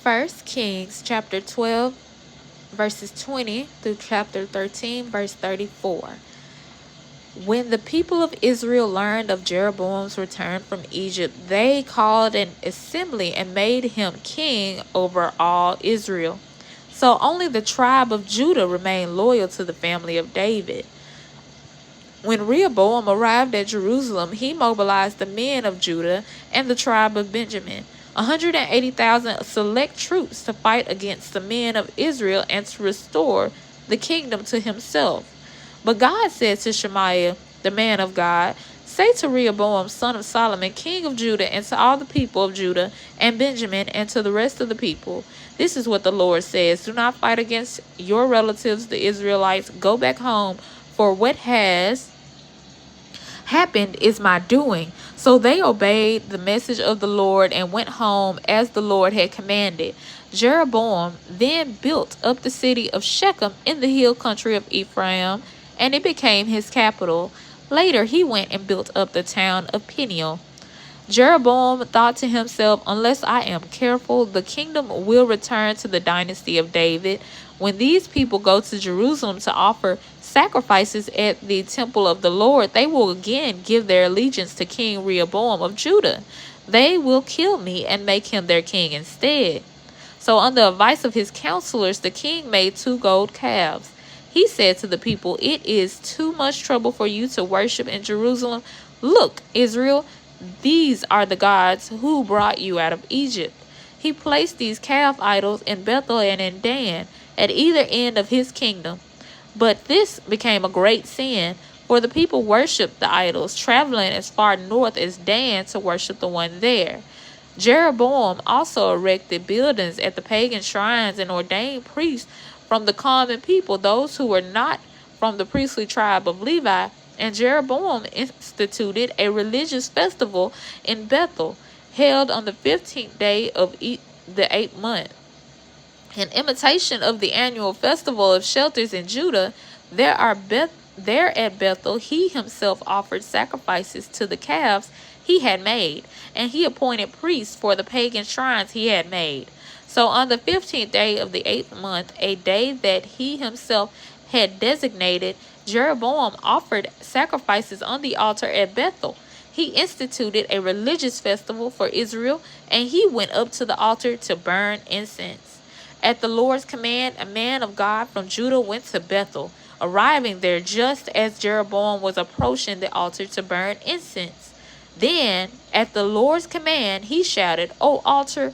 1 Kings chapter 12, verses 20 through chapter 13, verse 34. When the people of Israel learned of Jeroboam's return from Egypt, they called an assembly and made him king over all Israel. So only the tribe of Judah remained loyal to the family of David. When Rehoboam arrived at Jerusalem, he mobilized the men of Judah and the tribe of Benjamin, 180,000 select troops to fight against the men of Israel and to restore the kingdom to himself. But God said to Shemaiah, the man of God, "Say to Rehoboam, son of Solomon, king of Judah, and to all the people of Judah and Benjamin, and to the rest of the people, this is what the Lord says. Do not fight against your relatives, the Israelites. Go back home, for what has happened is my doing." So they obeyed the message of the Lord and went home as the Lord had commanded. Jeroboam then built up the city of Shechem in the hill country of Ephraim, and it became his capital. Later he went and built up the town of Peniel. Jeroboam thought to himself, "Unless I am careful, the kingdom will return to the dynasty of David. When these people go to Jerusalem to offer sacrifices at the temple of the Lord, they will again give their allegiance to King Rehoboam of Judah. They will kill me and make him their king instead." So on the advice of his counselors, the king made 2 gold calves. He said to the people, "It is too much trouble for you to worship in Jerusalem. Look, Israel, these are the gods who brought you out of Egypt." He placed these calf idols in Bethel and in Dan, at either end of his kingdom. But this became a great sin, for the people worshipped the idols, traveling as far north as Dan to worship the one there. Jeroboam also erected buildings at the pagan shrines and ordained priests from the common people, those who were not from the priestly tribe of Levi. And Jeroboam instituted a religious festival in Bethel, held on the 15th day of the 8th month. In imitation of the annual festival of shelters in Judah, there at Bethel he himself offered sacrifices to the calves he had made, and he appointed priests for the pagan shrines he had made. So on the 15th day of the 8th month, a day that he himself had designated, Jeroboam offered sacrifices on the altar at Bethel. He instituted a religious festival for Israel, and he went up to the altar to burn incense. At the Lord's command, a man of God from Judah went to Bethel, arriving there just as Jeroboam was approaching the altar to burn incense. Then, at the Lord's command, he shouted, "O altar,